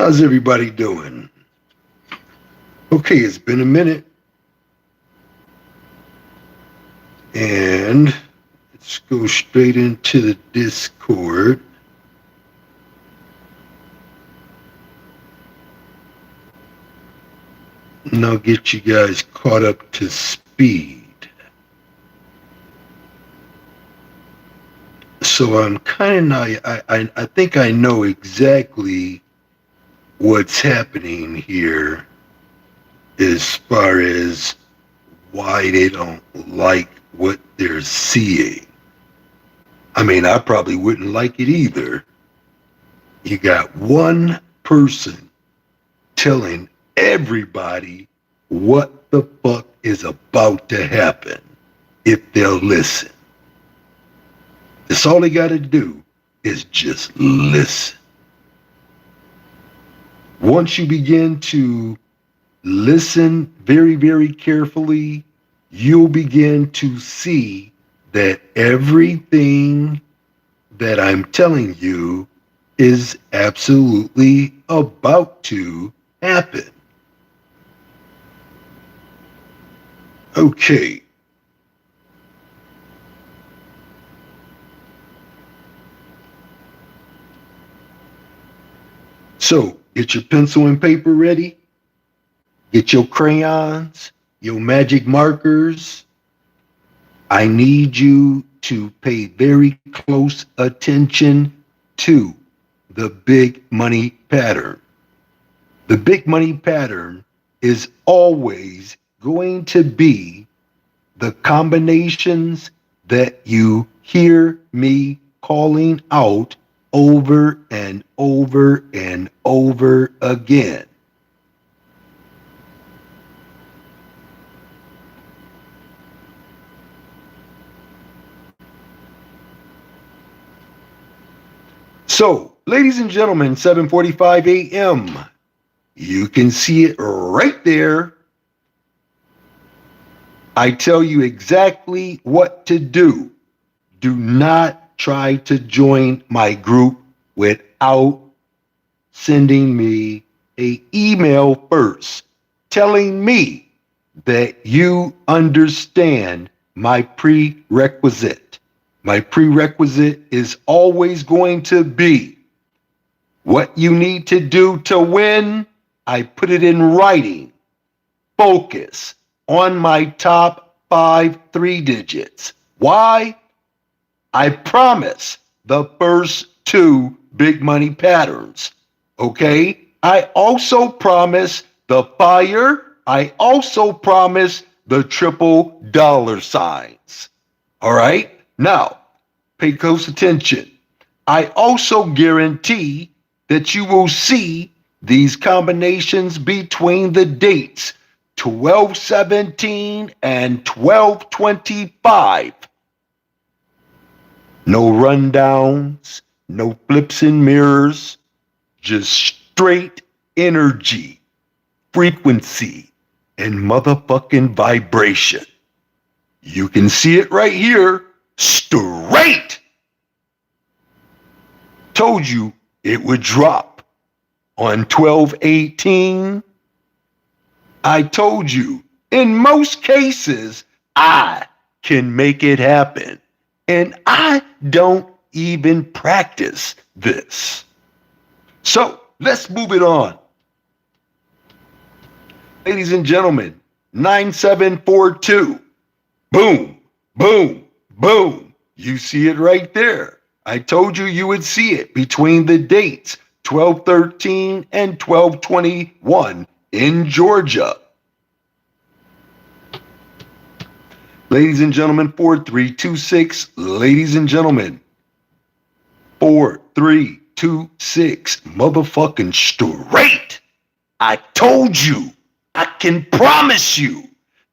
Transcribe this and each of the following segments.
How's everybody doing? Okay, it's been a minute. And let's go straight into the Discord. And I'll get you guys caught up to speed. So I'm kind of, I think I know exactly what's happening here as far as why they don't like what they're seeing. I mean, I probably wouldn't like it either. You got one person telling everybody what the fuck is about to happen if they'll listen. That's all they got to do is just listen. Once you begin to listen very, very carefully, you'll begin to see that everything that I'm telling you is absolutely about to happen. Okay. So, get your pencil and paper ready. Get your crayons, your magic markers. I need you to pay very close attention to the big money pattern. The big money pattern is always going to be the combinations that you hear me calling out over and over and over again. So, ladies and gentlemen, 7:45 a.m. You can see it right there. I tell you exactly what to do. Do not try to join my group without sending me an email first, telling me that you understand my prerequisite. My prerequisite is always going to be what you need to do to win. I put it in writing. Focus on my top 5 3 digits. Why? I promise the first 2 big money patterns. Okay? I also promise the fire. I also promise the triple dollar signs. All right? Now, pay close attention. I also guarantee that you will see these combinations between the dates 12/17 and 12/25. No rundowns, no flips and mirrors, just straight energy, frequency, and motherfucking vibration. You can see it right here, straight. Told you it would drop on 12/18. I told you, in most cases, I can make it happen. And I don't even practice this. So let's move it on. Ladies and gentlemen, 9742. Boom, boom, boom. You see it right there. I told you you would see it between the dates 12/13 and 12/21 in Georgia. Ladies and gentlemen, 4326. Ladies and gentlemen, 4326. Motherfucking straight. I told you, I can promise you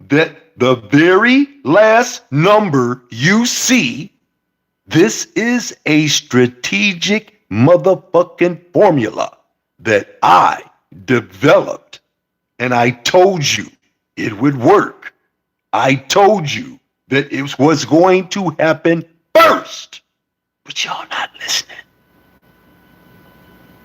that the very last number you see, this is a strategic motherfucking formula that I developed. And I told you it would work. I told you that it was going to happen first. But y'all not listening.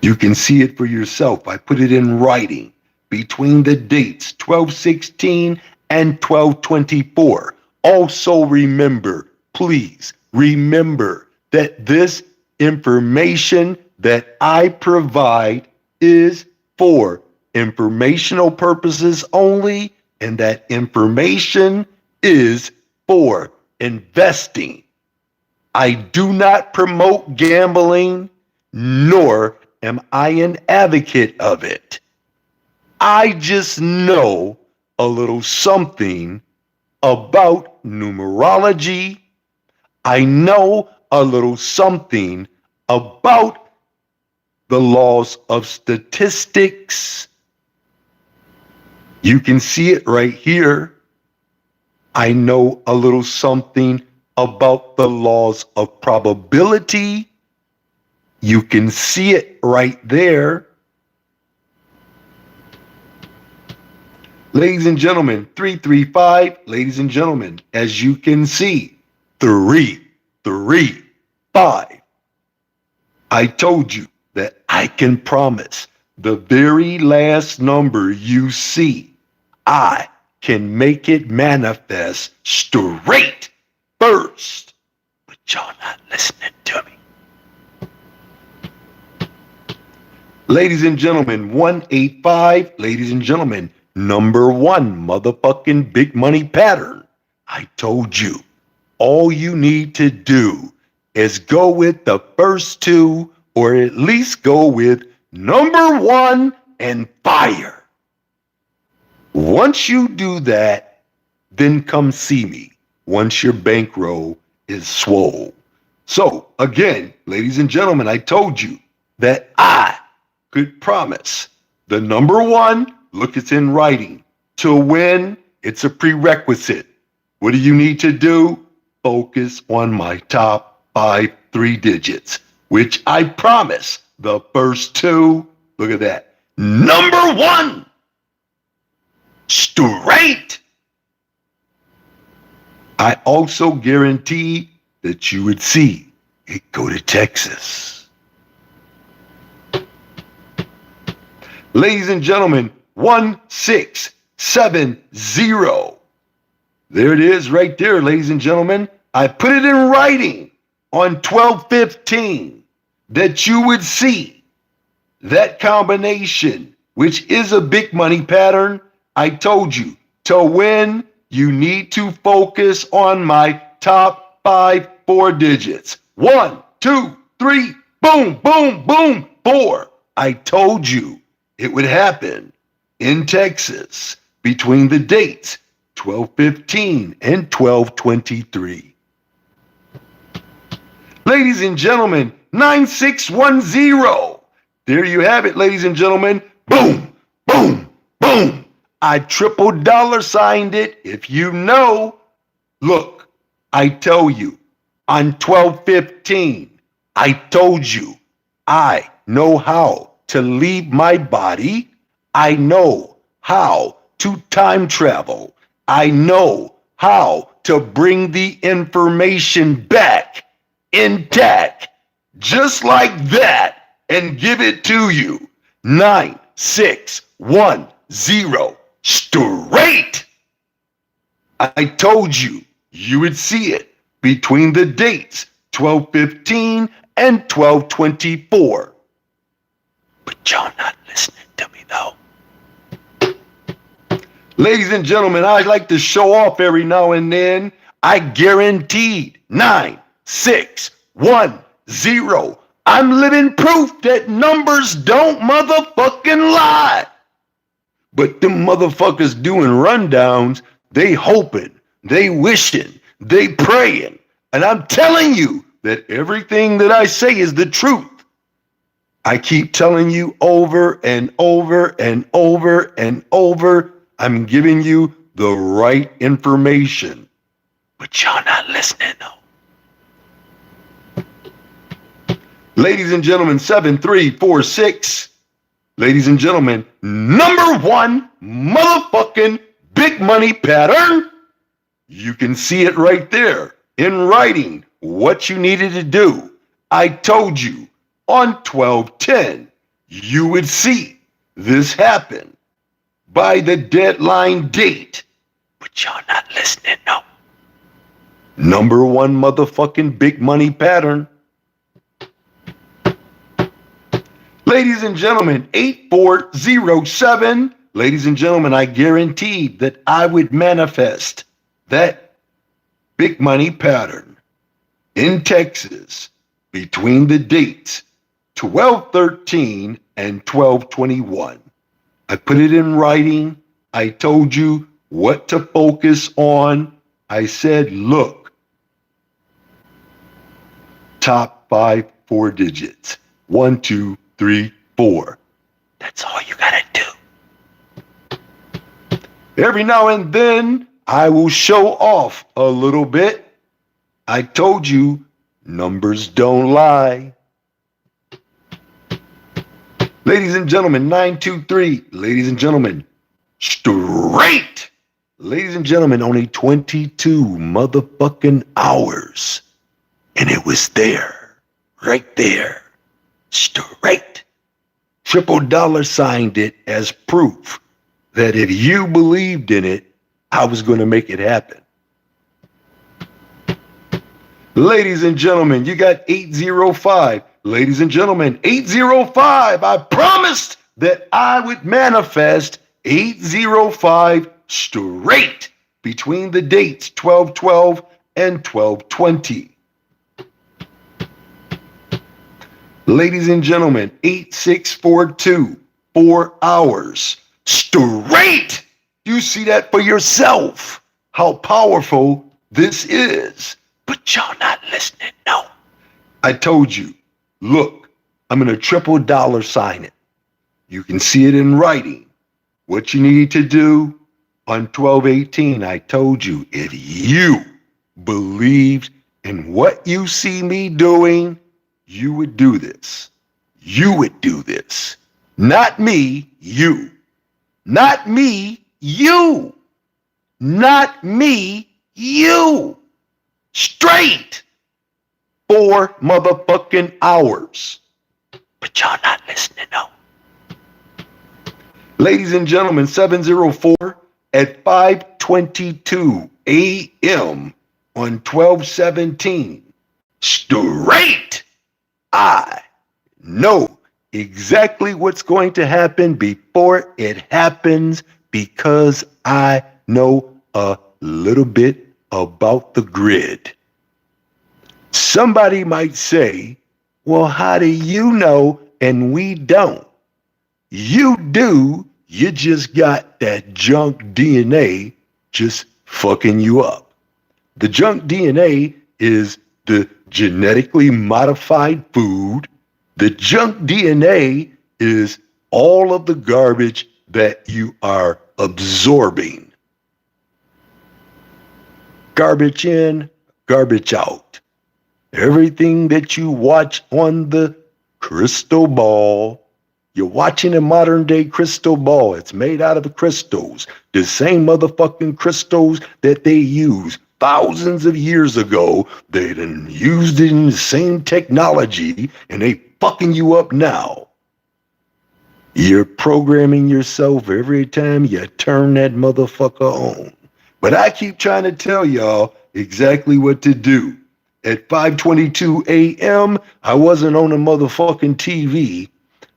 You can see it for yourself. I put it in writing between the dates 12/16 and 12/24. Also remember, please remember that this information that I provide is for informational purposes only, and that information is for investing. I do not promote gambling, nor am I an advocate of it. I just know a little something about numerology. I know a little something about the laws of statistics. You can see it right here. I know a little something about the laws of probability. You can see it right there. Ladies and gentlemen, 335, ladies and gentlemen, as you can see, 335. I told you that I can promise the very last number you see, I can make it manifest straight first. But y'all not listening to me. Ladies and gentlemen, 185, ladies and gentlemen, number one motherfucking big money pattern. I told you, all you need to do is go with the first two, or at least go with number one and fire. Once you do that, then come see me once your bankroll is swole. So again, ladies and gentlemen, I told you that I could promise the number one, look, it's in writing. To win, it's a prerequisite. What do you need to do? Focus on my top 5 3 digits, which I promise the first two, look at that. Number one, straight. I also guarantee that you would see it go to Texas. Ladies and gentlemen, 1670. There it is right there, ladies and gentlemen. I put it in writing on 12/15 that you would see that combination, which is a big money pattern. I told you, to win, you need to focus on my top 5 4 digits. 1, 2, 3, boom, boom, boom, 4. I told you it would happen in Texas between the dates 12/15 and 12/23. Ladies and gentlemen, 9610. There you have it, ladies and gentlemen. Boom, boom, boom. I triple dollar signed it. If you know, look, I tell you, on 12/15, I told you, I know how to leave my body. I know how to time travel. I know how to bring the information back intact, just like that, and give it to you. 9610, straight. I told you, you would see it between the dates 12/15 and 12/24. But y'all not listening to me though. Ladies and gentlemen, I like to show off every now and then. I guaranteed 9610. I'm living proof that numbers don't motherfucking lie. But them motherfuckers doing rundowns, they hoping, they wishing, they praying. And I'm telling you that everything that I say is the truth. I keep telling you over and over and over and over, I'm giving you the right information. But y'all not listening though. Ladies and gentlemen, 7346. Ladies and gentlemen, number one motherfucking big money pattern. You can see it right there in writing what you needed to do. I told you on 12/10 you would see this happen by the deadline date. But y'all not listening, no. Number one motherfucking big money pattern. Ladies and gentlemen, 8407. Ladies and gentlemen, I guaranteed that I would manifest that big money pattern in Texas between the dates 12/13 and 12/21. I put it in writing. I told you what to focus on. I said, look, top 5 4 digits. 1, 2, 3, 4. That's all you gotta do. Every now and then, I will show off a little bit. I told you, numbers don't lie. Ladies and gentlemen, 923. Ladies and gentlemen, straight. Ladies and gentlemen, only 22 motherfucking hours. And it was there, right there, straight. Triple dollar signed it as proof that if you believed in it, I was going to make it happen. Ladies and gentlemen, you got 805. Ladies and gentlemen, 805. I promised that I would manifest 805 straight between the dates 12/12 and 12/20. Ladies and gentlemen, 8642, 4 hours straight. You see that for yourself, how powerful this is. But y'all not listening, no. I told you, look, I'm going to triple dollar sign it. You can see it in writing. What you need to do on 12/18, I told you, if you believed in what you see me doing, you would do this. You would do this. Not me, you. Not me, you. Not me, you. Straight 4 motherfucking hours. But y'all not listening, no. Ladies and gentlemen, 704 at 5:22 a.m. on 12/17. Straight. I know exactly what's going to happen before it happens because I know a little bit about the grid. Somebody might say, well, how do you know and we don't? You do, you just got that junk DNA just fucking you up. The junk DNA is the genetically modified food. The junk DNA is all of the garbage that you are absorbing. Garbage in, garbage out. Everything that you watch on the crystal ball, you're watching a modern day crystal ball. It's made out of crystals. The same motherfucking crystals that they use thousands of years ago. They done used it in the same technology and they fucking you up now. You're programming yourself every time you turn that motherfucker on. But I keep trying to tell y'all exactly what to do. At 5:22 a.m., I wasn't on a motherfucking TV.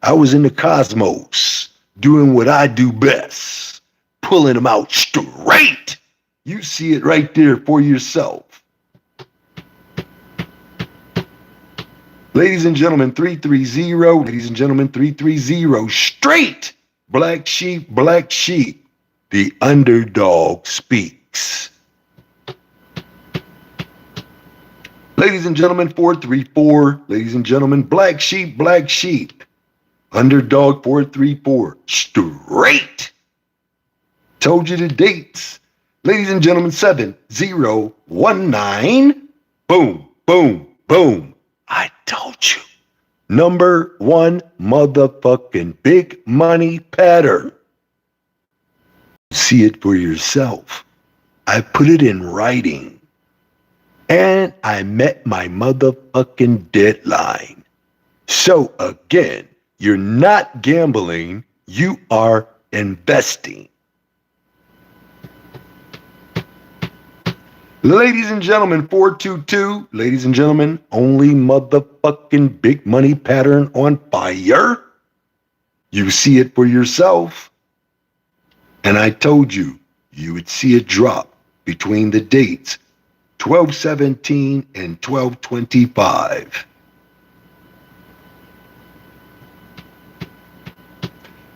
I was in the cosmos, doing what I do best, pulling them out straight. You see it right there for yourself. Ladies and gentlemen, 330. Ladies and gentlemen, 330. Straight. Black sheep, black sheep. The underdog speaks. Ladies and gentlemen, 434. Ladies and gentlemen, black sheep, black sheep. Underdog 434. Straight. Told you the dates. Ladies and gentlemen, 7019. Boom, boom, boom. I told you. Number one motherfucking big money pattern. See it for yourself. I put it in writing. And I met my motherfucking deadline. So again, You're not gambling, you are investing. Ladies and gentlemen, 422, ladies and gentlemen, only motherfucking big money pattern on fire. You see it for yourself. And I told you, you would see it drop between the dates 12/17 and 12/25.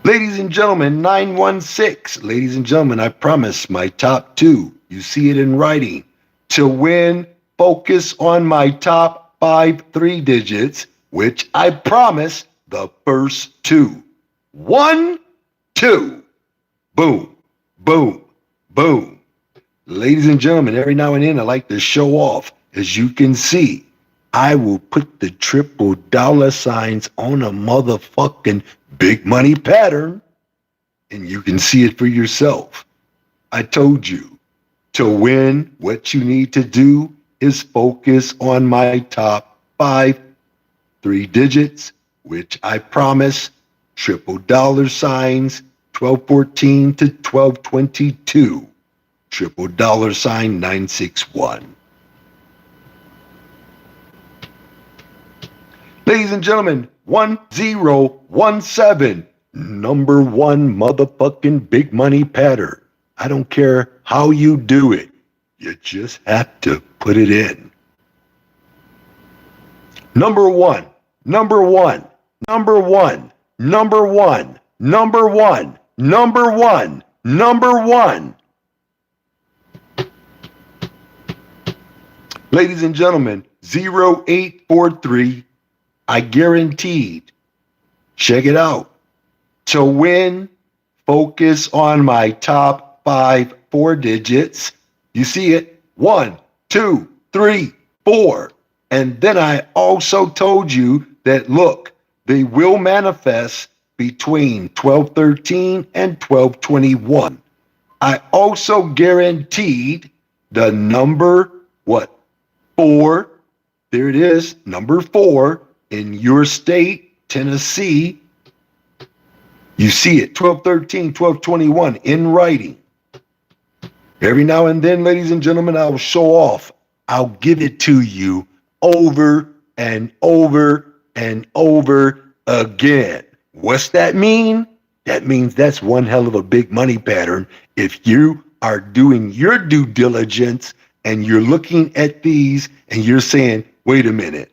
Ladies and gentlemen, 916. Ladies and gentlemen, I promise my top two. You see it in writing. To win, focus on my top 5 3 digits, which I promise the first two. 1, 2. Boom, boom, boom. Ladies and gentlemen, every now and then I like to show off. As you can see, I will put the triple dollar signs on a motherfucking big money pattern, and you can see it for yourself. I told you, to win, what you need to do is focus on my top 5 3 digits, which I promise, triple dollar signs, 1214 to 1222, triple dollar sign 961. Ladies and gentlemen, 1017, number one motherfucking big money pattern. I don't care how you do it. You just have to put it in. Number one, number one, number one, number one, number one, number one, number one. Ladies and gentlemen, 0843, I guaranteed. Check it out. To win, focus on my top 5 4 digits. You see it? 1, 2, 3, 4. And then I also told you that, look, they will manifest between 1213 and 1221. I also guaranteed the number, 4. There it is, number 4 in your state, Tennessee. You see it, 1213, 1221 in writing. Every now and then, ladies and gentlemen, I'll show off. I'll give it to you over and over and over again. What's that mean? That means that's one hell of a big money pattern. If you are doing your due diligence and you're looking at these and you're saying, wait a minute,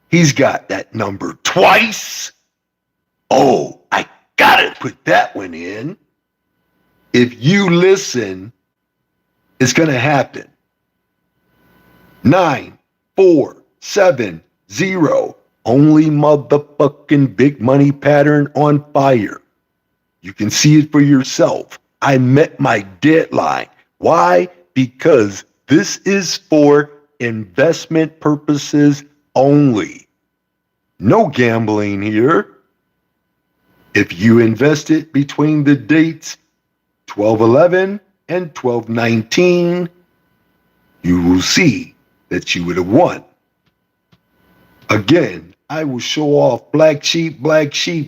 he's got that number twice. Oh, I gotta put that one in. If you listen, it's gonna happen. 9, 4, 7, 0. Only motherfucking big money pattern on fire. You can see it for yourself. I met my deadline. Why? Because this is for investment purposes only. No gambling here. If you invested between the dates 12/11 and 12/19, you will see that you would have won. Again, I will show off black sheep,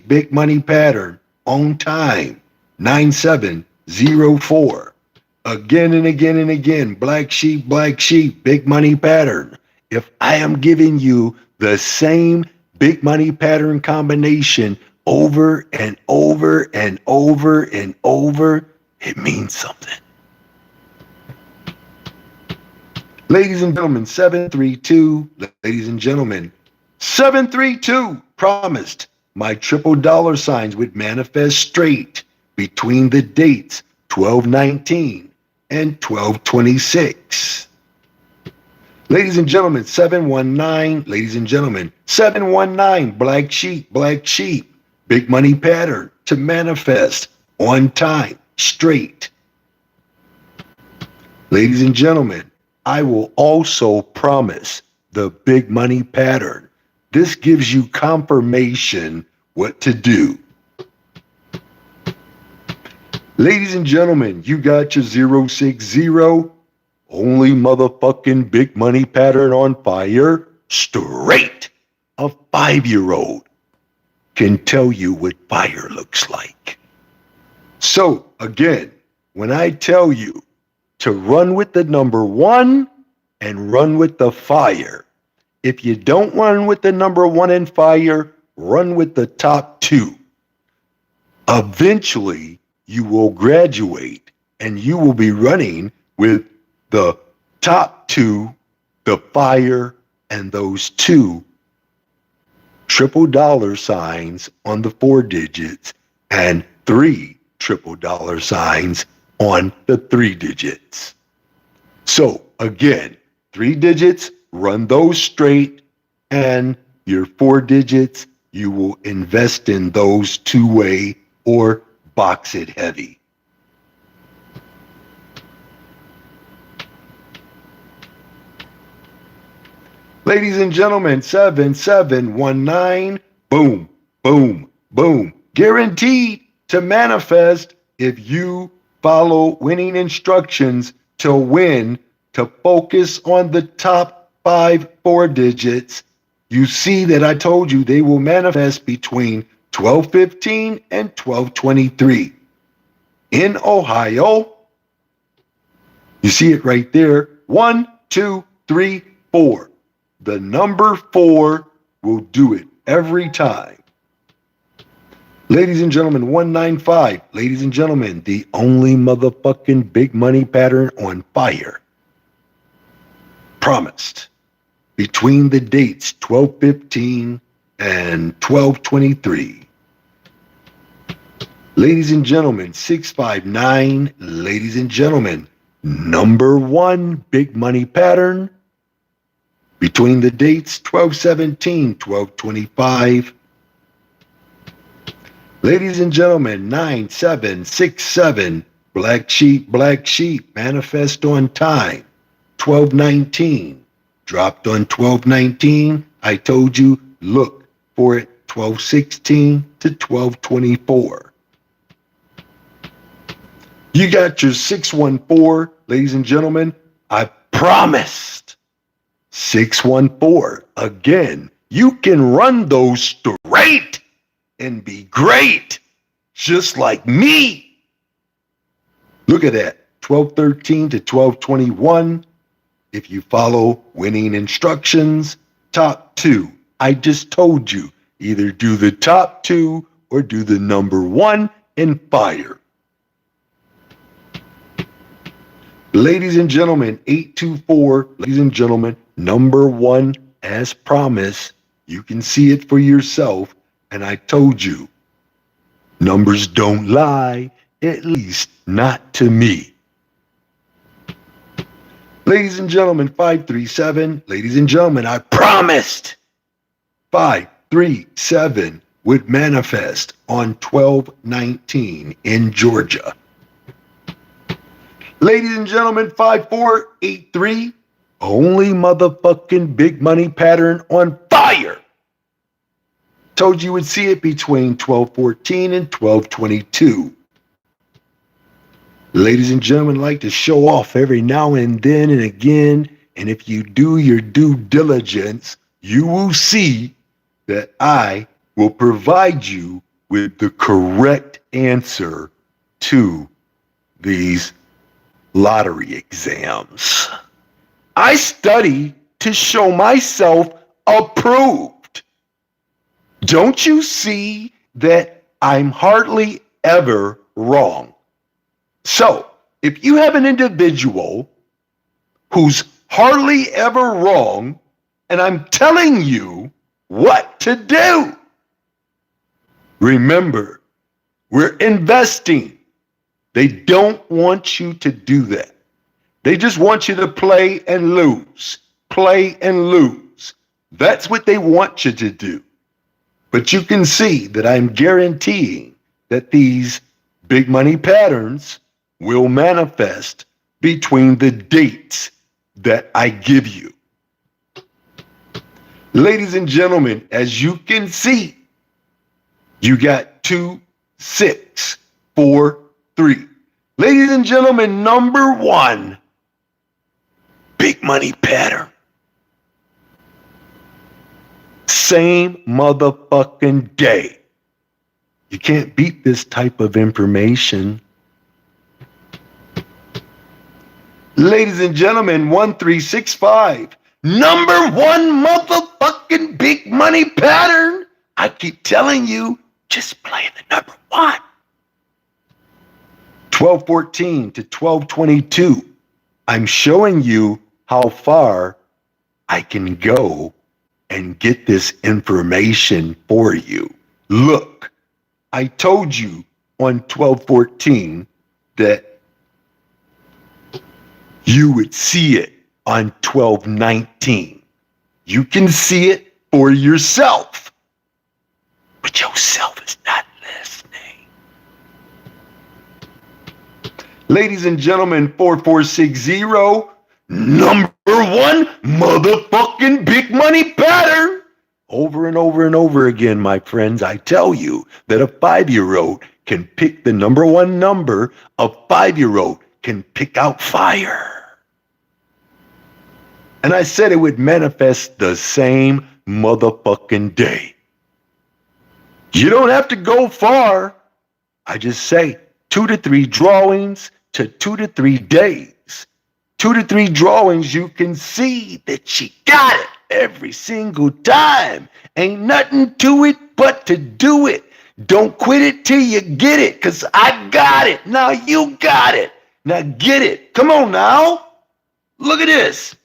big money pattern on time, 9704. Again and again and again, black sheep, big money pattern. If I am giving you the same big money pattern combination over and over and over and over, it means something. Ladies and gentlemen, 732, ladies and gentlemen, 732 promised my triple dollar signs would manifest straight between the dates 12/19 and 12/26. Ladies and gentlemen, 719, ladies and gentlemen, 719, black sheep, big money pattern to manifest on time, straight. Ladies and gentlemen, I will also promise the big money pattern. This gives you confirmation what to do. Ladies and gentlemen, you got your 060, only motherfucking big money pattern on fire, straight, a 5-year-old. can tell you what fire looks like. So again, when I tell you to run with the number 1 and run with the fire, if you don't run with the number 1 and fire, run with the top 2. Eventually, you will graduate and you will be running with the top 2, the fire, and those 2 triple dollar signs on the 4 digits and 3 triple dollar signs on the 3 digits. So again, 3 digits, run those straight, and your 4 digits, you will invest in those 2-way or box it heavy. Ladies and gentlemen, 7719, boom, boom, boom. Guaranteed to manifest if you follow winning instructions to win, to focus on the top 5 4 digits. You see that I told you they will manifest between 12:15 and 12:23. In Ohio, you see it right there. 1, 2, 3, 4. The number 4 will do it every time. Ladies and gentlemen, 195. Ladies and gentlemen, the only motherfucking big money pattern on fire. Promised. Between the dates 12:15 and 12:23. Ladies and gentlemen, 659. Ladies and gentlemen, number 1 big money pattern. Between the dates 12:17, 12:25. Ladies and gentlemen, 9767, black sheep, manifest on time, 12:19, dropped on 12:19. I told you, look for it, 12:16 to 12:24. You got your 614, ladies and gentlemen, I promised. 614, again, you can run those straight and be great, just like me. Look at that, 12:13 to 12:21. If you follow winning instructions, top 2. I just told you, either do the top 2 or do the number 1 and fire. Ladies and gentlemen, 824, ladies and gentlemen, number 1, as promised. You can see it for yourself. And I told you, numbers don't lie, at least not to me. Ladies and gentlemen, 537, ladies and gentlemen, I promised 537 would manifest on 12/19 in Georgia. Ladies and gentlemen, 5483, only motherfucking big money pattern on fire. Told you would see it between 12:14 and 12:22. Ladies and gentlemen, like to show off every now and then and again, and if you do your due diligence, you will see that I will provide you with the correct answer to these lottery exams. I study to show myself approved. Don't you see that I'm hardly ever wrong? So, if you have an individual who's hardly ever wrong, and I'm telling you what to do, remember, we're investing. They don't want you to do that. They just want you to play and lose. Play and lose. That's what they want you to do. But you can see that I'm guaranteeing that these big money patterns will manifest between the dates that I give you. Ladies and gentlemen, as you can see, you got 2, 6, 4, 3. Ladies and gentlemen, number 1, big money pattern. Same motherfucking day. You can't beat this type of information. Ladies and gentlemen, 1365. Number one motherfucking big money pattern. I keep telling you, just play the number one. 1214 to 1222. I'm showing you how far I can go and get this information for you. Look, I told you on 1214 that you would see it on 1219. You can see it for yourself, but yourself is not listening. Ladies and gentlemen, 4460, number one motherfucking big money pattern. Over and over and over again, my friends, I tell you that a 5-year-old can pick the number one number. A 5-year-old can pick out fire. And I said it would manifest the same motherfucking day. You don't have to go far. I just say 2 to 3 drawings to 2 to 3 days. 2 to 3 drawings, you can see that she got it every single time. Ain't nothing to it but to do it. Don't quit it till you get it, because I got it. Now you got it. Now get it. Come on now. Look at this.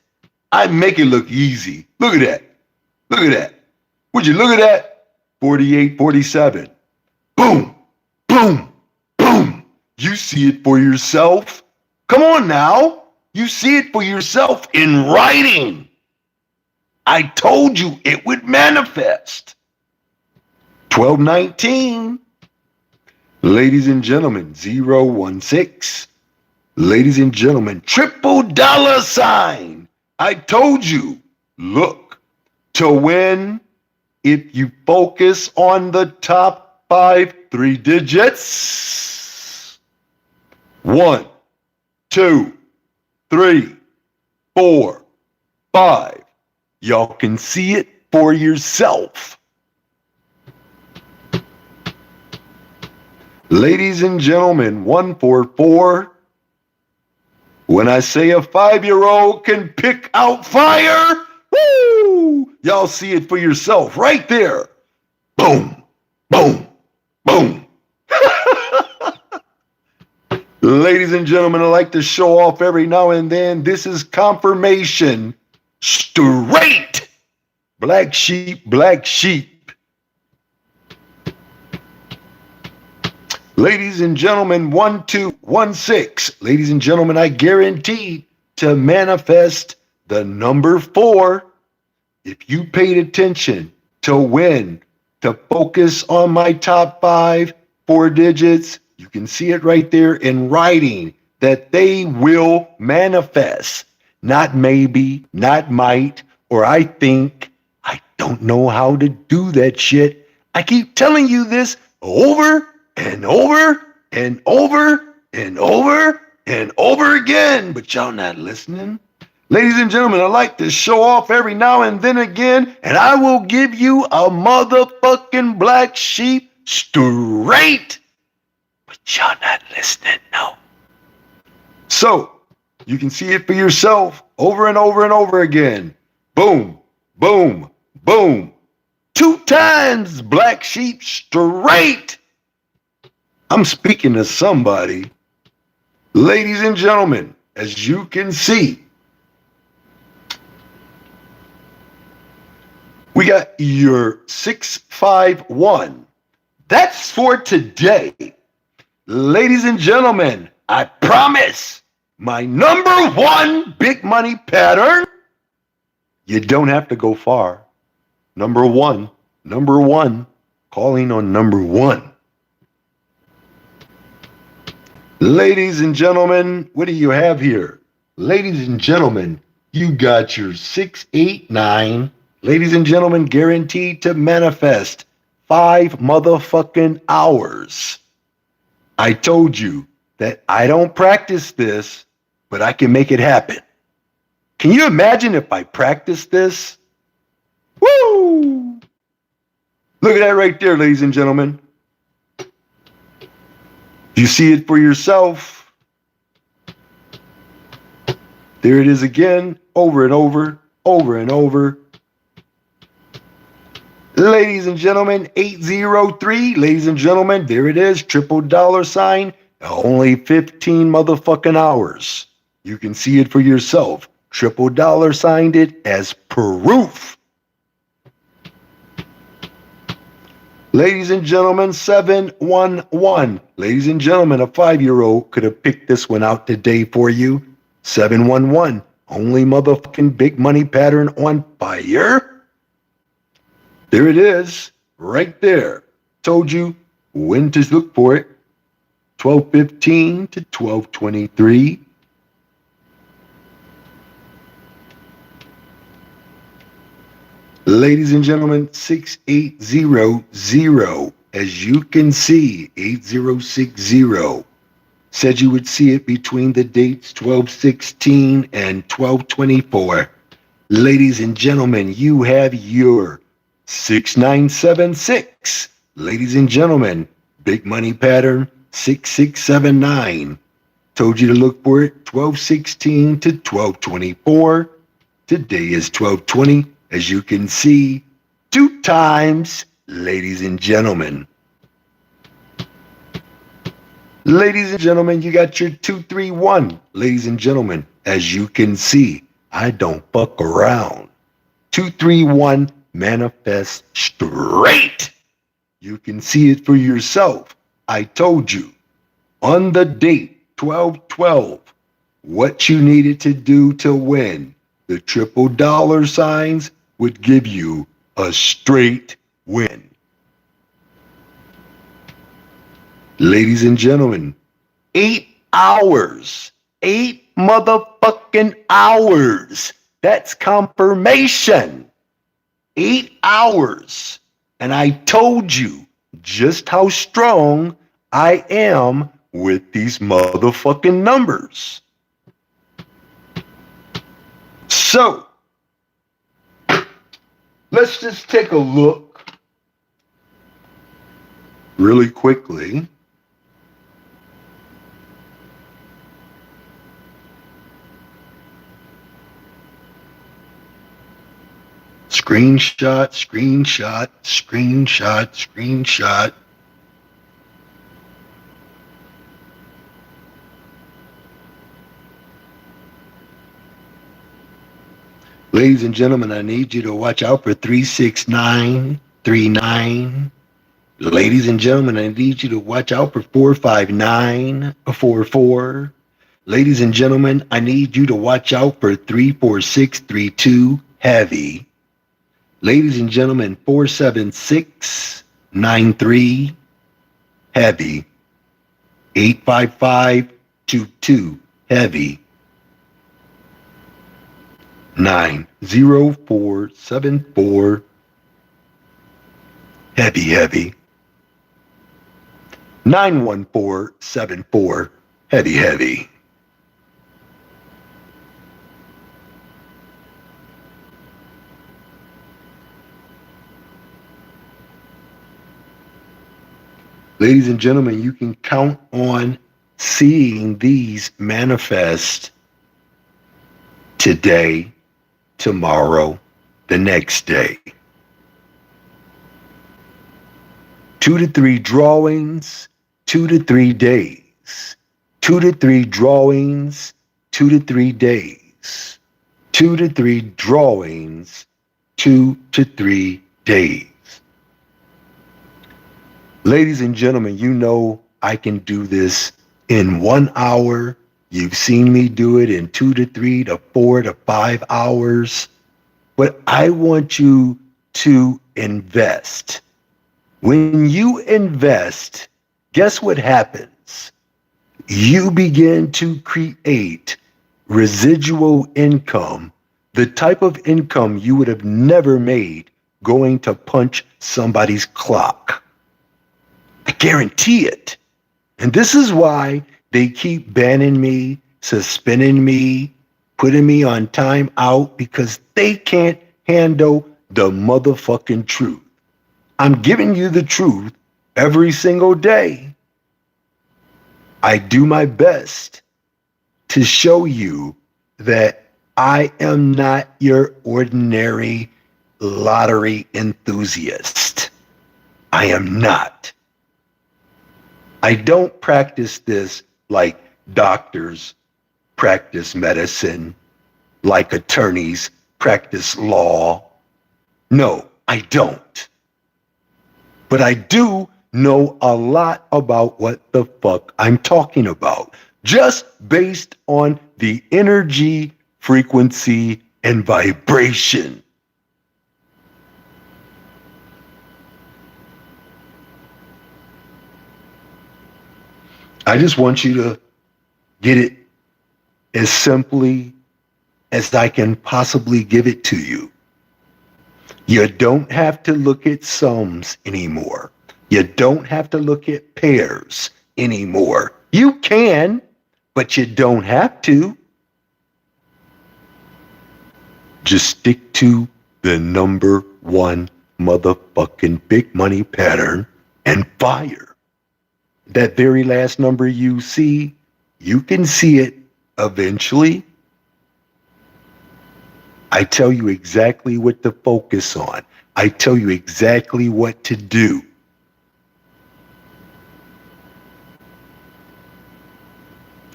I make it look easy. Look at that. Look at that. Would you look at that? 4847. Boom, boom, boom. You see it for yourself. Come on now. You see it for yourself in writing. I told you it would manifest. 1219. Ladies and gentlemen, 016. Ladies and gentlemen, $$. I told you, look, to win, if you focus on the top 5 3 digits. 1, 2, 3, 4, 5. Y'all can see it for yourself. Ladies and gentlemen, 144. When I say a 5-year-old can pick out fire, woo! Y'all see it for yourself right there. Boom, boom, boom. Ladies and gentlemen, I like to show off every now and then. This is confirmation. Straight. Black sheep, black sheep. Ladies and gentlemen, 1216. Ladies and gentlemen, I guarantee to manifest the number 4. If you paid attention to win, to focus on my top 5 4 digits, you can see it right there in writing that they will manifest. Not maybe, not might, or I think. I don't know how to do that shit. I keep telling you this over and over and over and over and over again, but y'all not listening. Ladies and gentlemen, I like to show off every now and then again, and I will give you a motherfucking black sheep straight, but y'all not listening, no. So, you can see it for yourself over and over and over again. Boom, boom, boom. 2 times black sheep straight. I'm speaking to somebody. Ladies and gentlemen, as you can see, we got your 651. That's for today. Ladies and gentlemen, I promise my number 1 big money pattern. You don't have to go far. Number one, calling on number 1. Ladies and gentlemen, what do you have here? Ladies and gentlemen, you got your 689. Ladies and gentlemen, guaranteed to manifest 5 motherfucking hours. I told you that I don't practice this, but I can make it happen. Can you imagine if I practiced this? Woo! Look at that right there, ladies and gentlemen. You see it for yourself. There it is again, over and over, over and over. Ladies and gentlemen, 803. Ladies and gentlemen, there it is, triple dollar sign. Only 15 motherfucking hours. You can see it for yourself. Triple dollar signed it as proof. Ladies and gentlemen, 711. Ladies and gentlemen, a 5-year-old could have picked this one out today for you. 711. Only motherfucking big money pattern on fire. There it is, right there. Told you when to look for it. 12:15 to 12:23. Ladies and gentlemen, 6800. As you can see, 8060. Said you would see it between the dates 12:16 and 12:24. Ladies and gentlemen, you have your 6976. Ladies and gentlemen, big money pattern 6679. Told you to look for it 12:16 to 12:24. Today is 12:20. As you can see, 2 times, ladies and gentlemen. Ladies and gentlemen, you got your 231. Ladies and gentlemen, as you can see, I don't fuck around. 231 manifest straight. You can see it for yourself. I told you on the date 12/12 what you needed to do to win. The triple dollar signs would give you a straight win. Ladies and gentlemen, 8 hours, 8 motherfucking hours. That's confirmation. 8 hours. And I told you just how strong I am with these motherfucking numbers. So, let's just take a look really quickly. Screenshot, screenshot, screenshot, screenshot. Ladies and gentlemen, I need you to watch out for 36939. Ladies and gentlemen, I need you to watch out for 45944. Ladies and gentlemen, I need you to watch out for 34632 heavy. Ladies and gentlemen, 47693 heavy. 85522 heavy. 90474 heavy. 91474 heavy. Ladies and gentlemen, you can count on seeing these manifest today, tomorrow, the next day. 2 to 3 drawings, 2 to 3 days. 2 to 3 drawings, 2 to 3 days. 2 to 3 drawings, 2 to 3 days. Ladies and gentlemen, you know I can do this in 1 hour. You've seen me do it in 2 to 3 to 4 to 5 hours. But I want you to invest. When you invest, guess what happens? You begin to create residual income, the type of income you would have never made going to punch somebody's clock. I guarantee it. And this is why they keep banning me, suspending me, putting me on time out, because they can't handle the motherfucking truth. I'm giving you the truth every single day. I do my best to show you that I am not your ordinary lottery enthusiast. I am not. I don't practice this like doctors practice medicine, like attorneys practice law. No, I don't. But I do know a lot about what the fuck I'm talking about, just based on the energy, frequency, and vibration. I just want you to get it as simply as I can possibly give it to you. You don't have to look at sums anymore. You don't have to look at pairs anymore. You can, but you don't have to. Just stick to the number one motherfucking big money pattern and fire. That very last number you see, you can see it eventually. I tell you exactly what to focus on. I tell you exactly what to do.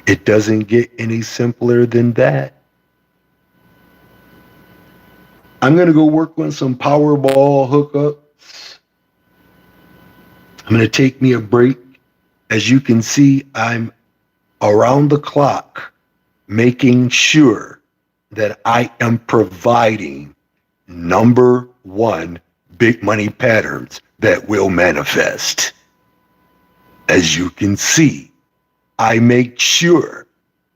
It doesn't get any simpler than that. I'm going to go work on some Powerball hookups. I'm going to take me a break. As you can see, I'm around the clock making sure that I am providing number one big money patterns that will manifest. As you can see, I make sure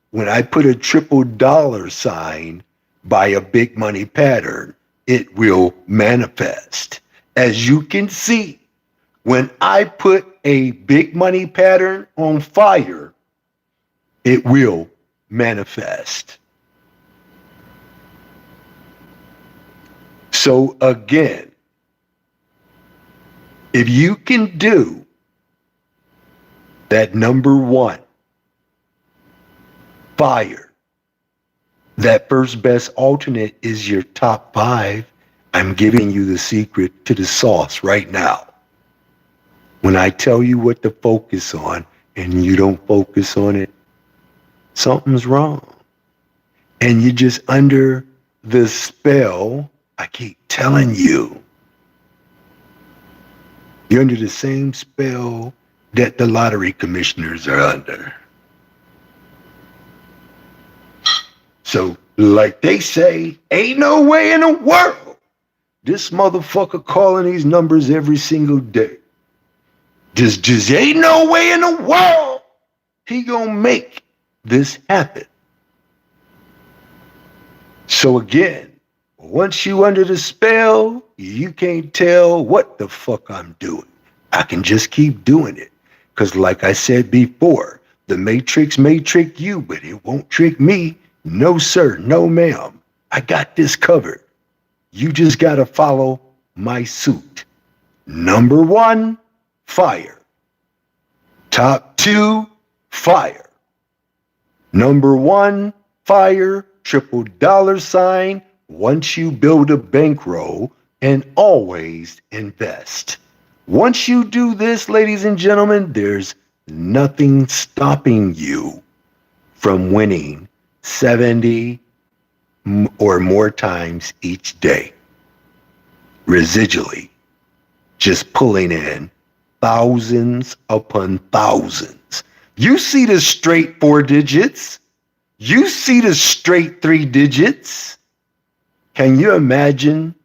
when I put a triple dollar sign by a big money pattern, it will manifest. As you can see, when I put a big money pattern on fire, it will manifest. So again, if you can do that number one, fire, that first best alternate is your top 5. I'm giving you the secret to the sauce right now. When I tell you what to focus on and you don't focus on it, something's wrong. And you're just under the spell. I keep telling you, you're under the same spell that the lottery commissioners are under. So, like they say, ain't no way in the world this motherfucker calling these numbers every single day. Just ain't no way in the world he gonna make this happen. So again, once you under the spell, you can't tell what the fuck I'm doing. I can just keep doing it. Because like I said before, the matrix may trick you, but it won't trick me. No, sir. No, ma'am. I got this covered. You just got to follow my suit. Number 1, fire. Top 2, fire. Number 1, fire, triple dollar sign. Once you build a bankroll, and always invest. Once you do this, ladies and gentlemen, there's nothing stopping you from winning 70 or more times each day. Residually, just pulling in thousands upon thousands. You see the straight 4 digits. You see the straight 3 digits. Can you imagine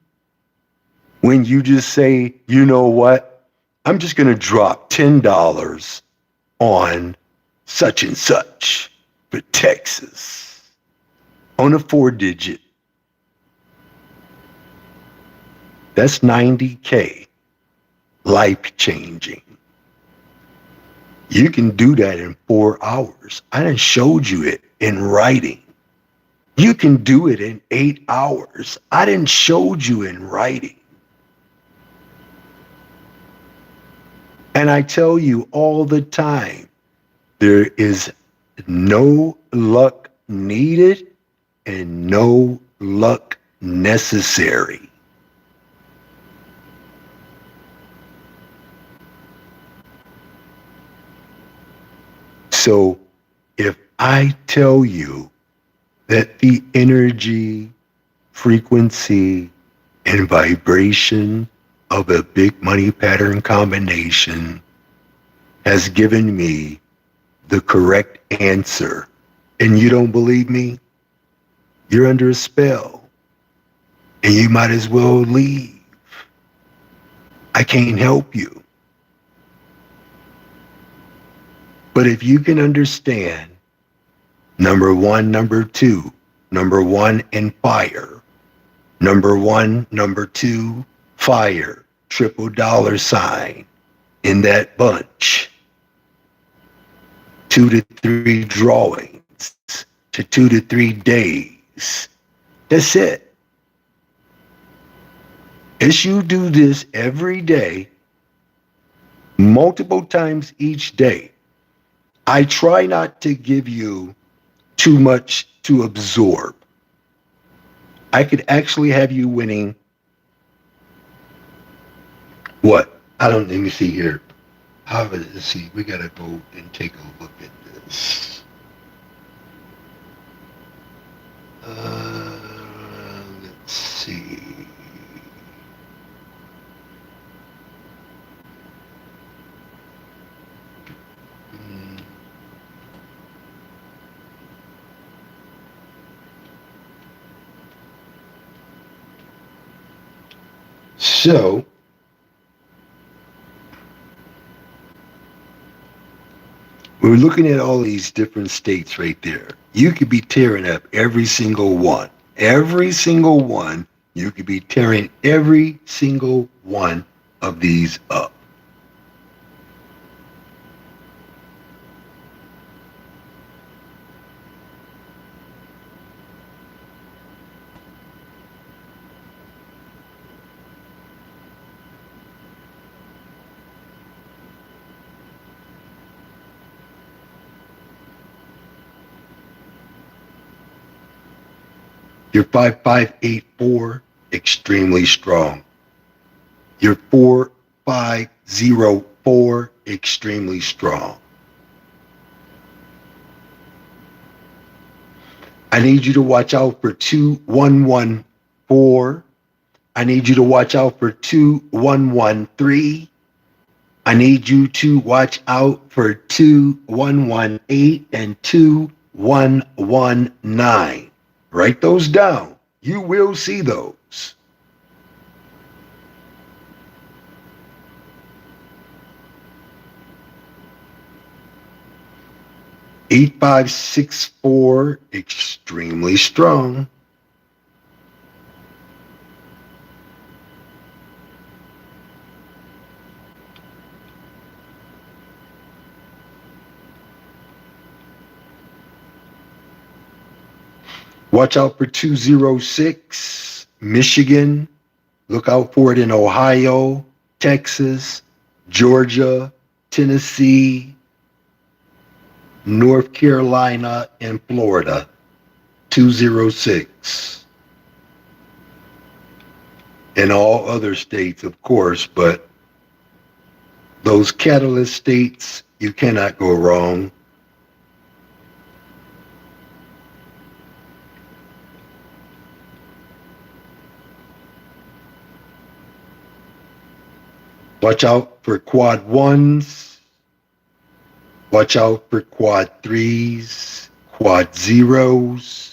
when you just say, you know what? I'm just going to drop $10 on such and such for Texas on a 4 digit. That's $90K, life changing. You can do that in 4 hours. I done showed you it in writing. You can do it in 8 hours. I done showed you in writing. And I tell you all the time, There is no luck needed and no luck necessary. So if I tell you that the energy, frequency, and vibration of a big money pattern combination has given me the correct answer, and you don't believe me, you're under a spell, and you might as well leave. I can't help you. But if you can understand number one, number two, number one and fire, number one, number two, fire, triple dollar sign in that bunch, 2 to 3 drawings to 2 to 3 days. That's it. As you do this every day, multiple times each day, I try not to give you too much to absorb. I could actually have you winning what? Let me see here. Let's see, we gotta go and take a look at this. Let's see. So, we're looking at all these different states right there. You could be tearing up every single one. Every single one, you could be tearing every single one of these up. Your 5584, extremely strong. Your 4504, extremely strong. I need you to watch out for 2114. I need you to watch out for 2113. I need you to watch out for 2118 and 2119. Write those down. You will see those. $8564, extremely strong. Watch out for 206, Michigan. Look out for it in Ohio, Texas, Georgia, Tennessee, North Carolina, and Florida. 206. And all other states, of course, but those catalyst states, you cannot go wrong. Watch out for quad ones. Watch out for quad threes, quad zeros.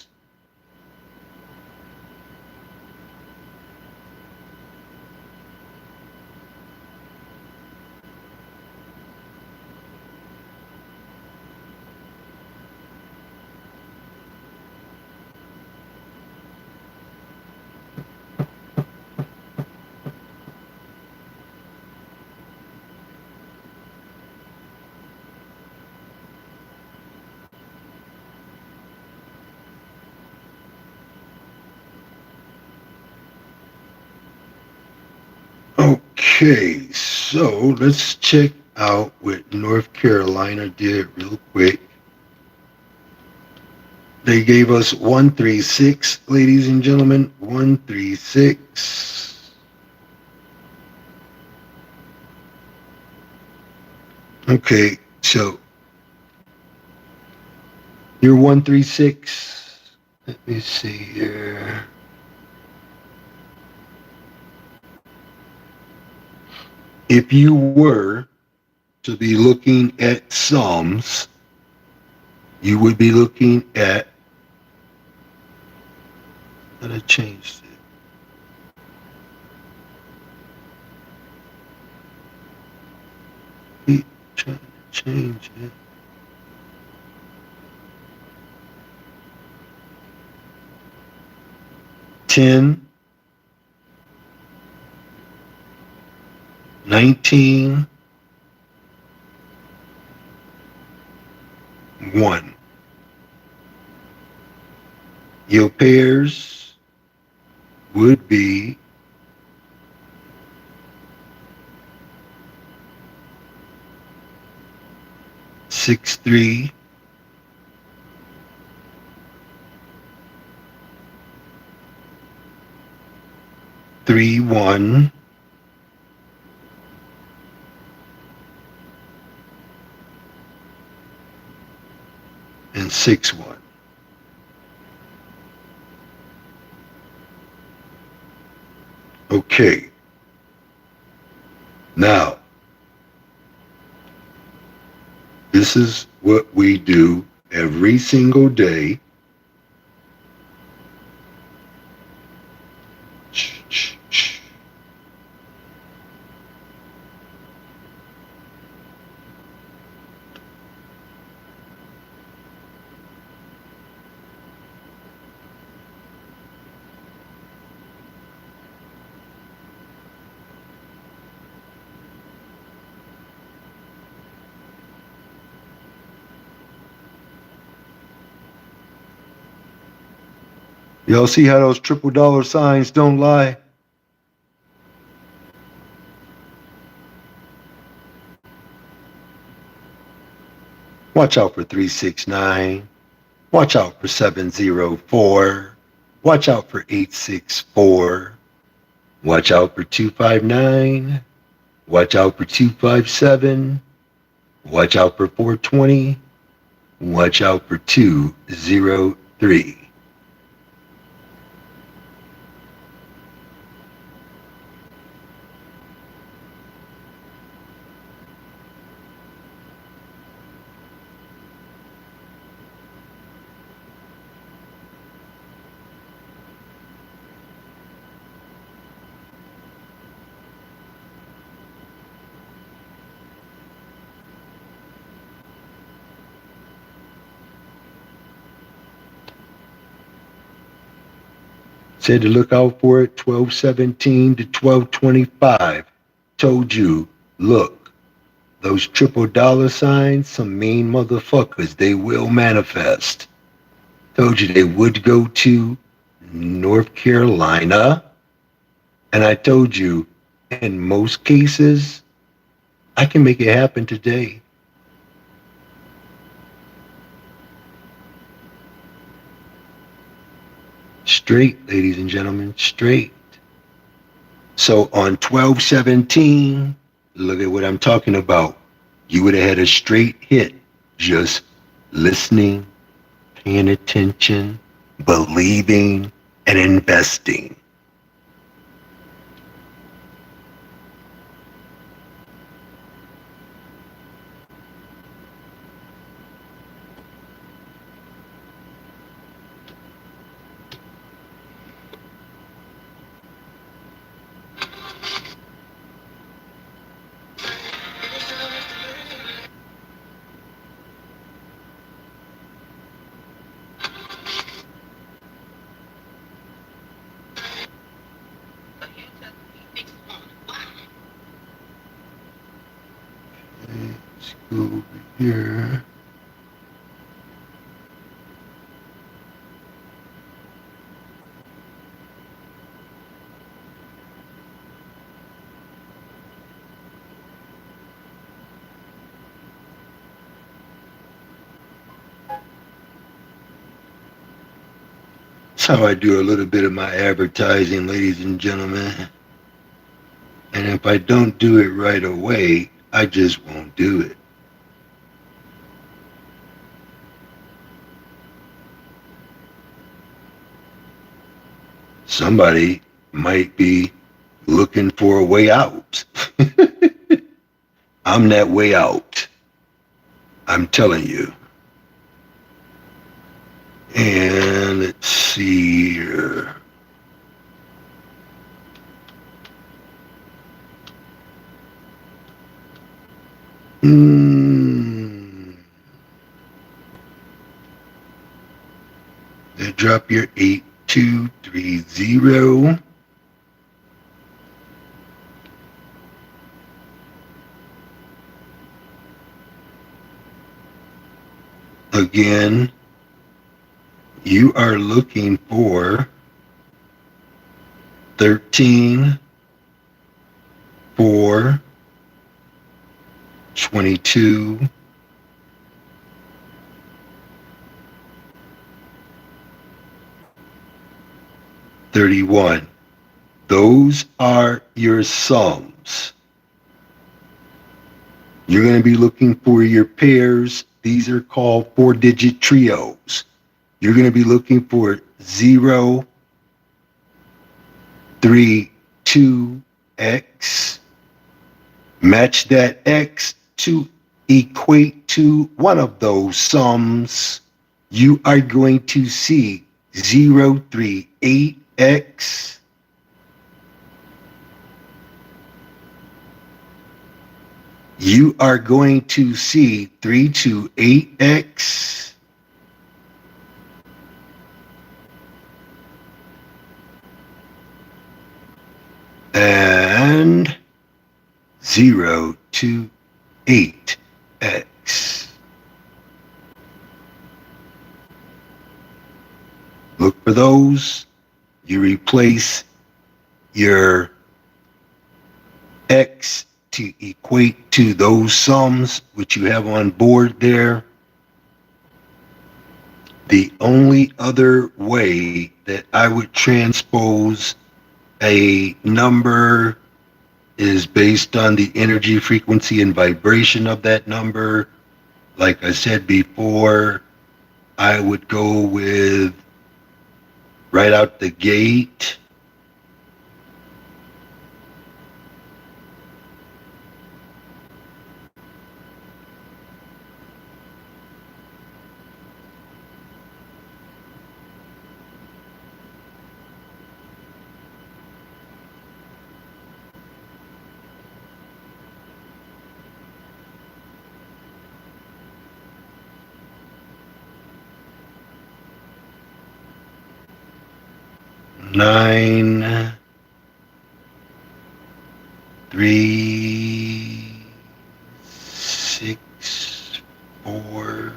Okay, so let's check out with North Carolina did real quick. They gave us 136, ladies and gentlemen, 136. Okay, so you're 136. Let me see here. If you were to be looking at sums, you would be looking at, and I changed it. Keep trying to change it. Ten, 19, 1. Your pairs would be 6-3, 3-1, and 6-1. Okay. Now, this is what we do every single day. Y'all see how those triple dollar signs don't lie? Watch out for 369. Watch out for 704. Watch out for 864. Watch out for 259. Watch out for 257. Watch out for 420. Watch out for 203. Said to look out for it, 1217 to 1225. Told you, look, those triple dollar signs, some mean motherfuckers, they will manifest. Told you they would go to North Carolina. And I told you, in most cases, I can make it happen today. Straight, ladies and gentlemen, straight. So on 1217, look at what I'm talking about. You would have had a straight hit, just listening, paying attention, believing, and investing. Let's go over here. how I do a little bit of my advertising, ladies and gentlemen. And if I don't do it right away, I just won't do it. Somebody might be looking for a way out. I'm that way out. I'm telling you. And let's see here. They drop your 8230. Again, you are looking for 13, 4, 22, 31. Those are your sums. You're going to be looking for your pairs. These are called 4-digit trios. You're going to be looking for 0, 3, 2, X. Match that X to equate to one of those sums. You are going to see 038X. You are going to see 328X. And 028X. Look for those. You replace your X to equate to those sums which you have on board there. The only other way that I would transpose a number is based on the energy, frequency, and vibration of that number. Like I said before, I would go with right out the gate, nine, 3, 6, 4,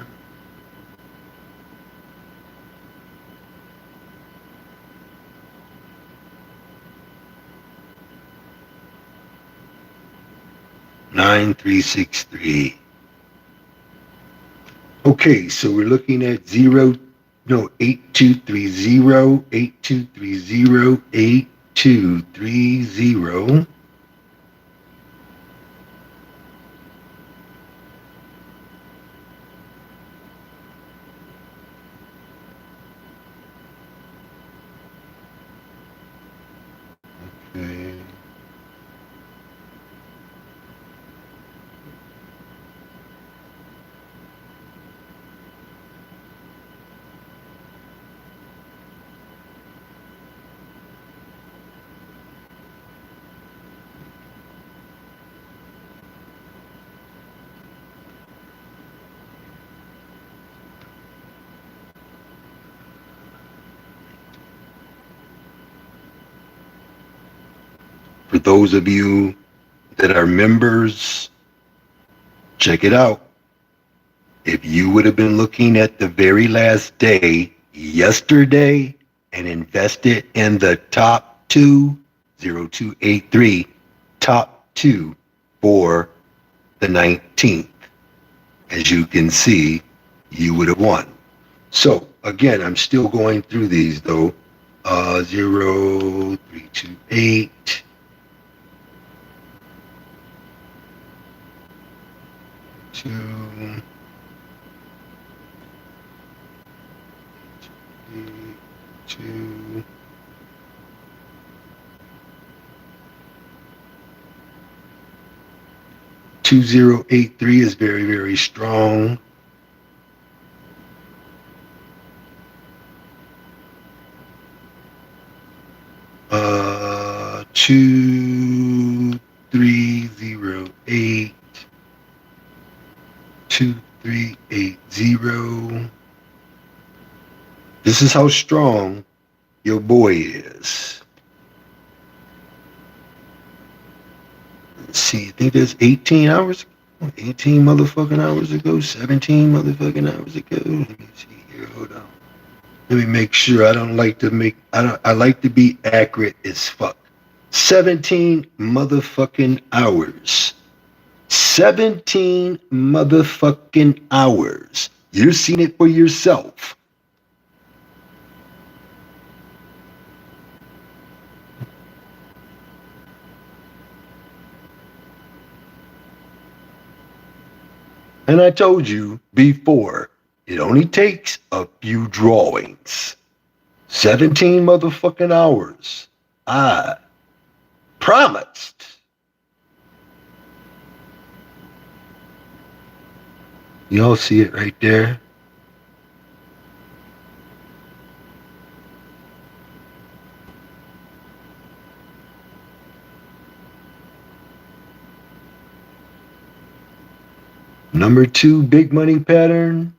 9363. Okay, so we're looking at 8230, 8230, 8230. Okay. For those of you that are members, check it out. If you would have been looking at the very last day yesterday and invested in the top two, 0283, top two for the 19th, as you can see, you would have won. So again, I'm still going through these though. 0, 328, 2, 2, 2083 is very, very strong. 2308, 2380. This is how strong your boy is. Let's see, I think there's 18 hours, 18 motherfucking hours ago, 17 motherfucking hours ago. Let me see here, hold on. Let me make sure. I like to be accurate as fuck. 17 motherfucking hours. 17 motherfucking hours. You've seen it for yourself. And I told you before, it only takes a few drawings. 17 motherfucking hours. I promised. Y'all see it right there? Number 2 big money pattern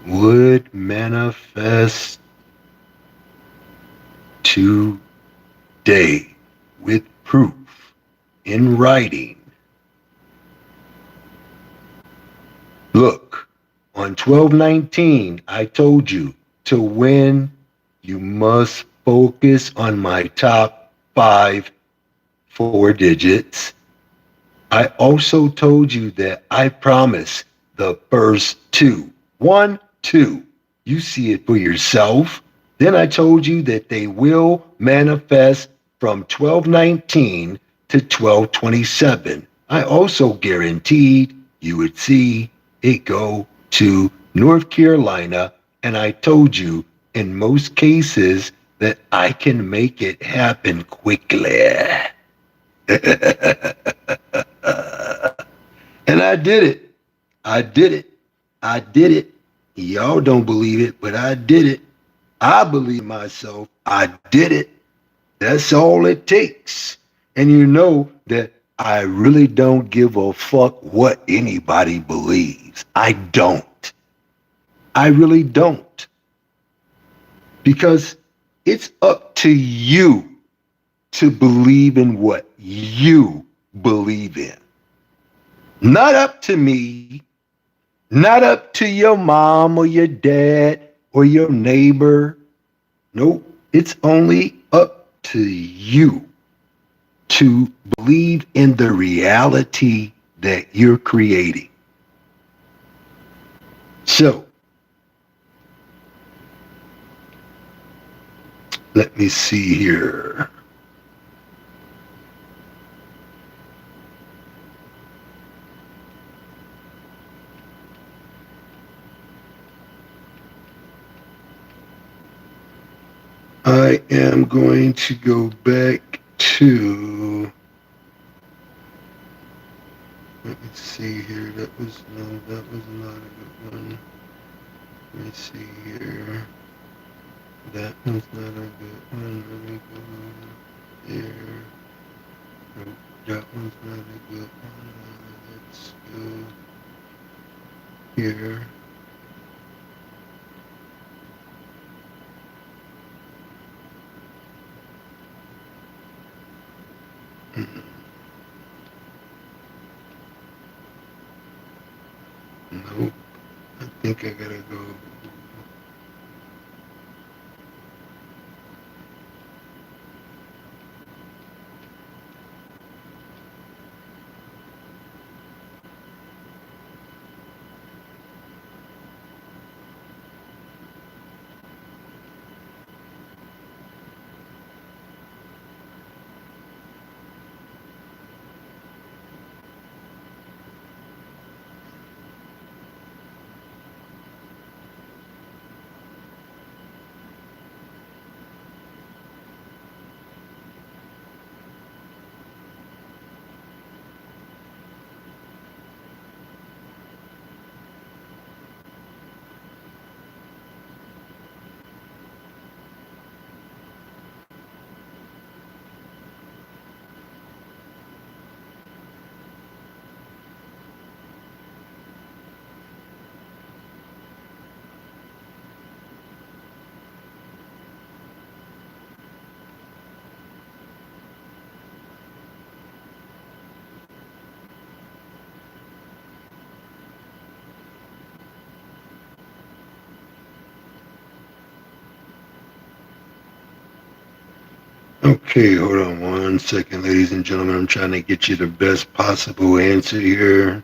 would manifest today with proof in writing. Look, on 12/19, I told you to win, you must focus on my top 5 4 digits. I also told you that I promise the first 2. 1, 2. You see it for yourself. Then I told you that they will manifest from 12/19 to 12/27. I also guaranteed you would see it go to North Carolina, and I told you in most cases that I can make it happen quickly. And I did it. I did it. I did it. Y'all don't believe it, but I did it. I believe myself. I did it. That's all it takes. And you know that I really don't give a fuck what anybody believes. I don't. I really don't. Because it's up to you to believe in what you believe in. Not up to me, not up to your mom or your dad or your neighbor. Nope, it's only up to you to believe in the reality that you're creating. So, let me see here. I am going to go back to, let me see here. That was not a good one. Let me see here. That was not a good one. Let me go there. Nope, that one's not a good one. Let's go here. Nope. I think I gotta go. Okay, hold on 1 second, ladies and gentlemen. I'm trying to get you the best possible answer here.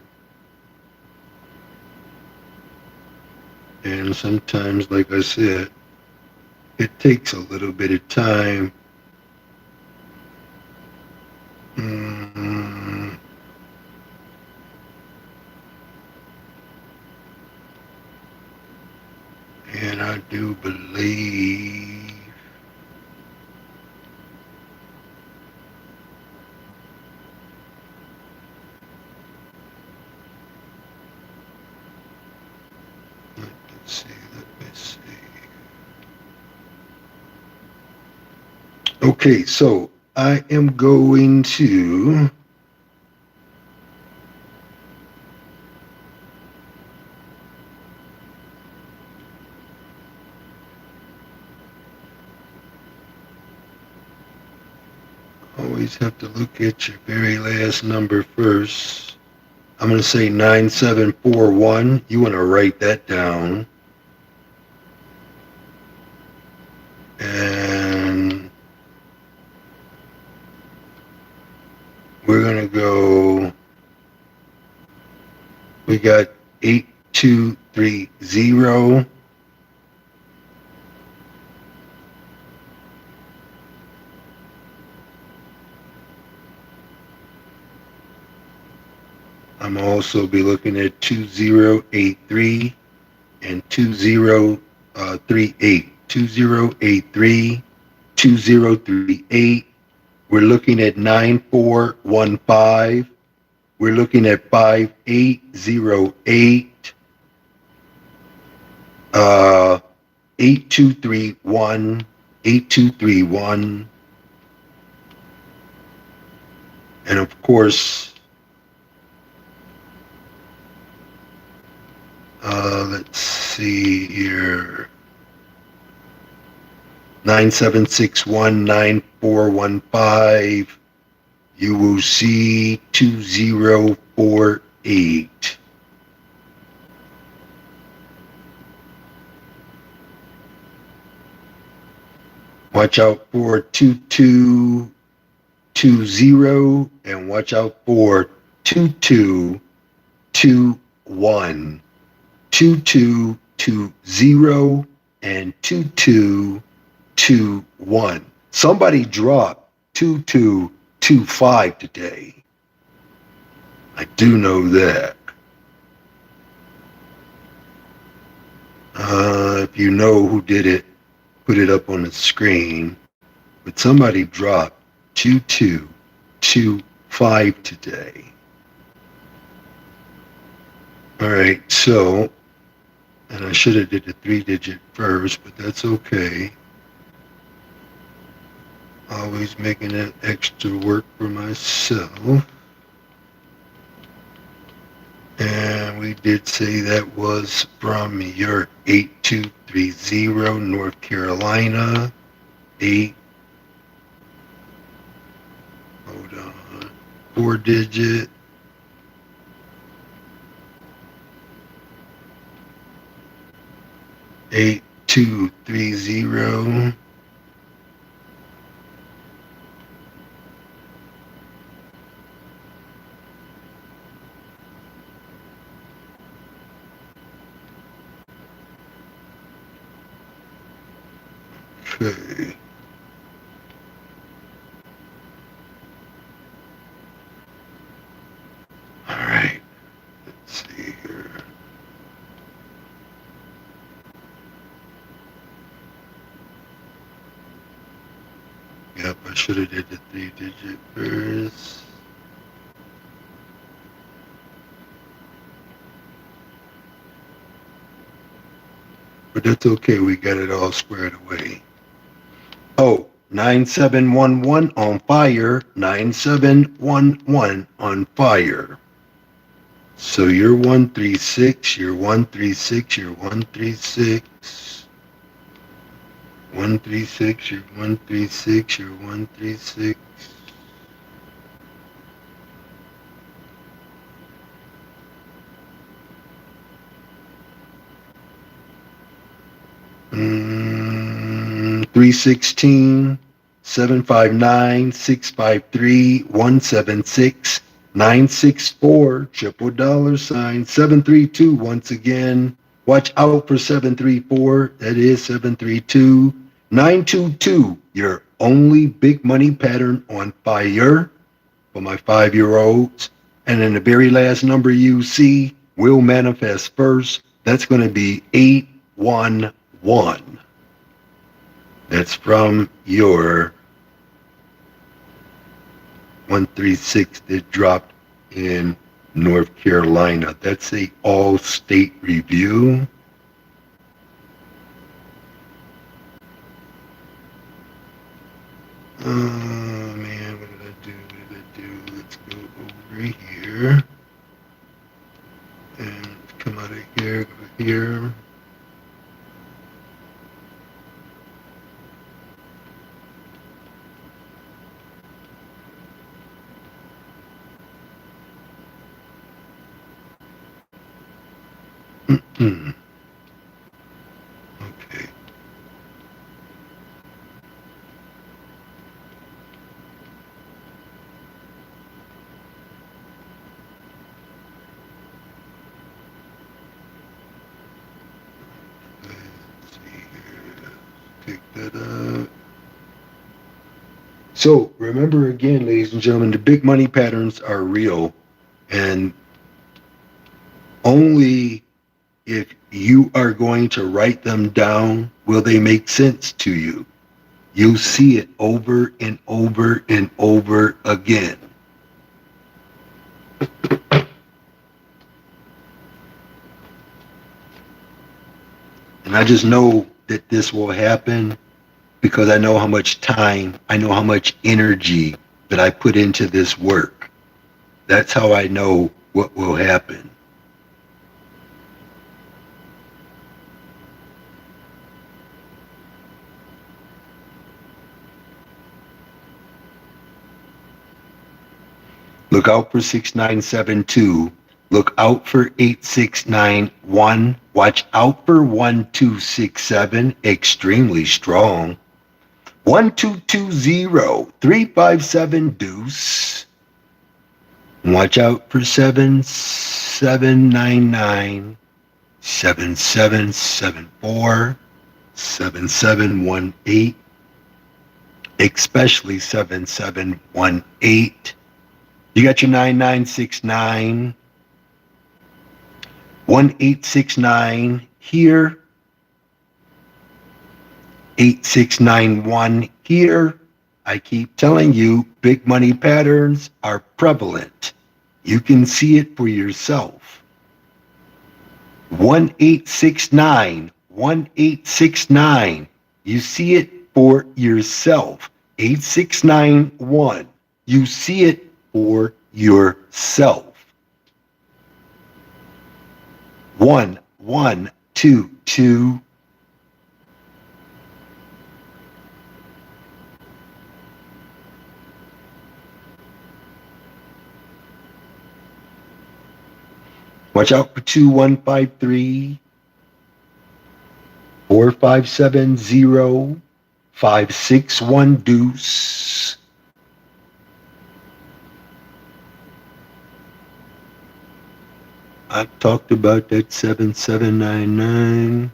And sometimes, like I said, it takes a little bit of time. Mm, and I do believe. Let me see. Okay, so I am going to. Always have to look at your very last number first. I'm going to say 9741. You want to write that down. And we're going to go. We got 8230. I'm also be looking at 2083 and 2038. 2083, 2038. We're looking at 9415. We're looking at 5808, 8231, 8231. And of course, let's see here. 97619415. You will see 2048. Watch out for 2220 and watch out for 2221. 2220 and 2221. Somebody dropped 2225 today. I do know that. If you know who did it, put it up on the screen. But somebody dropped 2225 today. All right, so, and I should have did the 3-digit first, but that's okay. Always making that extra work for myself. And we did say that was from your 8230 North Carolina. 4-digit. Eight, 230. Okay. All right. Let's see here. Yep, I should have did the 3-digit first. But that's okay. We got it all squared away. Oh, 9711 on fire. 9711 on fire. So you're 136, you're 136, you're 136. 136, you're 136, you're 136. Mm, 316, 759-653-176-964, triple dollar sign 732. Once again, watch out for 734. That is 732-922. Your only big money pattern on fire for my 5-year-olds. And then the very last number you see will manifest first. That's going to be 811. That's from your 136 that dropped in North Carolina. That's a all-state review. Oh man, what did I do? Let's go over here. And come out of here, go here. Okay. Let's see here. Pick that up. So remember again, ladies and gentlemen, the big money patterns are real, and only if you are going to write them down will they make sense to you. You'll see it over and over and over again. And I just know that this will happen because I know how much time, I know how much energy that I put into this work. That's how I know what will happen. Look out for 6972. Look out for 8691. Watch out for 1267. Extremely strong. 1220. 357 deuce. Watch out for 7799. 7774. 7718. Especially 7718. You got your 9969, 1869 here, 8691 here. I keep telling you, big money patterns are prevalent. You can see it for yourself. 1869, 1869. You see it for yourself. 8691. You see it for yourself. 1122. Watch out for 2153, 4570, 561 deuce. I talked about that 7799.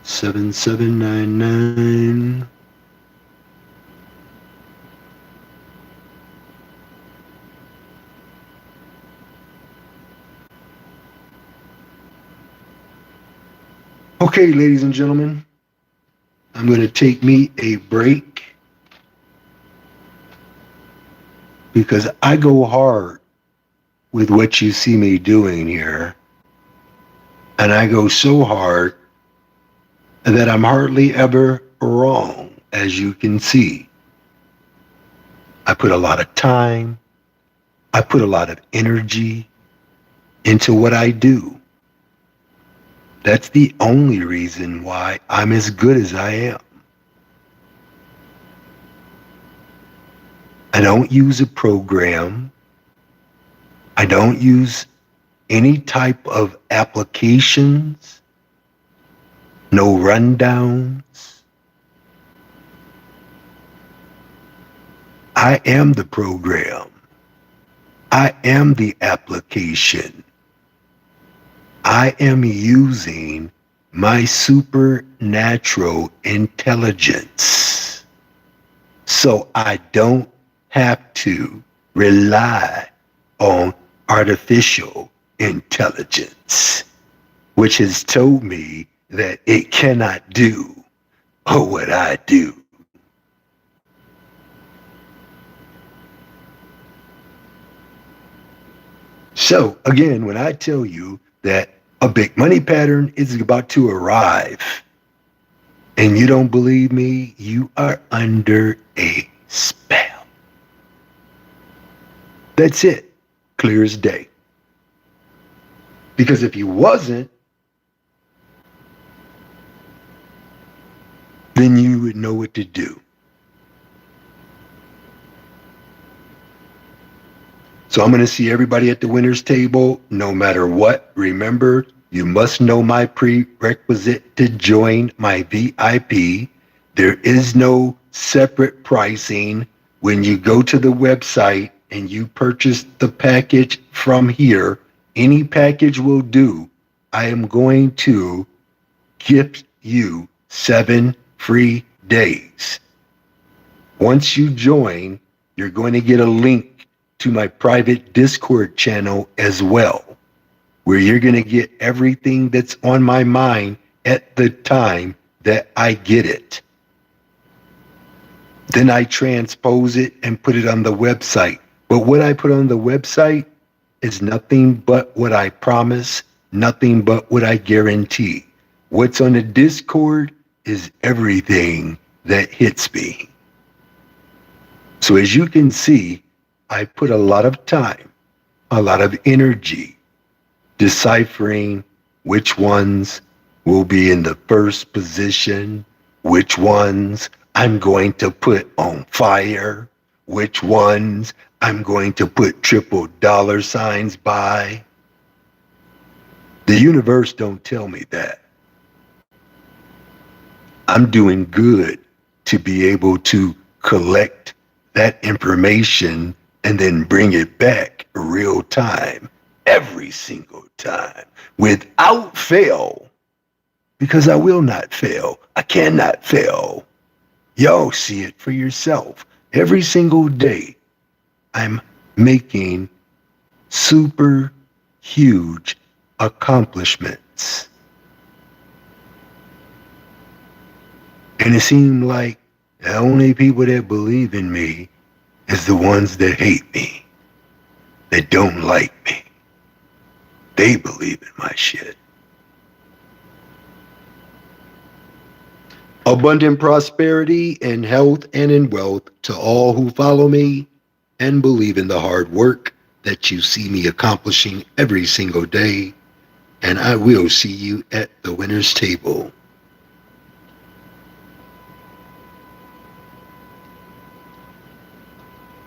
7799. Okay, ladies and gentlemen, I'm going to take me a break because I go hard with what you see me doing here. And I go so hard that I'm hardly ever wrong, as you can see. I put a lot of time, I put a lot of energy into what I do. That's the only reason why I'm as good as I am. I don't use a program. I don't use any type of applications, no rundowns. I am the program. I am the application. I am using my supernatural intelligence. So I don't have to rely on artificial intelligence, which has told me that it cannot do what I do. So again, when I tell you that a big money pattern is about to arrive and you don't believe me, you are under a spell. That's it. Clear as day. Because if you wasn't, then you would know what to do. So I'm going to see everybody at the winner's table, no matter what. Remember, you must know my prerequisite to join my VIP. There is no separate pricing. When you go to the website and you purchase the package from here, any package will do. I am going to gift you 7 free days. Once you join, you're going to get a link to my private Discord channel as well, where you're going to get everything that's on my mind at the time that I get it. Then I transpose it and put it on the website. But what I put on the website is nothing but what I promise, nothing but what I guarantee. What's on the Discord is everything that hits me. So as you can see, I put a lot of time, a lot of energy deciphering which ones will be in the first position, which ones I'm going to put on fire, which ones I'm going to put triple dollar signs by. The universe don't tell me that. I'm doing good to be able to collect that information and then bring it back real time, every single time, without fail, because I will not fail. I cannot fail. Y'all see it for yourself. Every single day, I'm making super huge accomplishments. And it seemed like the only people that believe in me is the ones that hate me, that don't like me. They believe in my shit. Abundant prosperity in health and in wealth to all who follow me and believe in the hard work that you see me accomplishing every single day. And I will see you at the winner's table.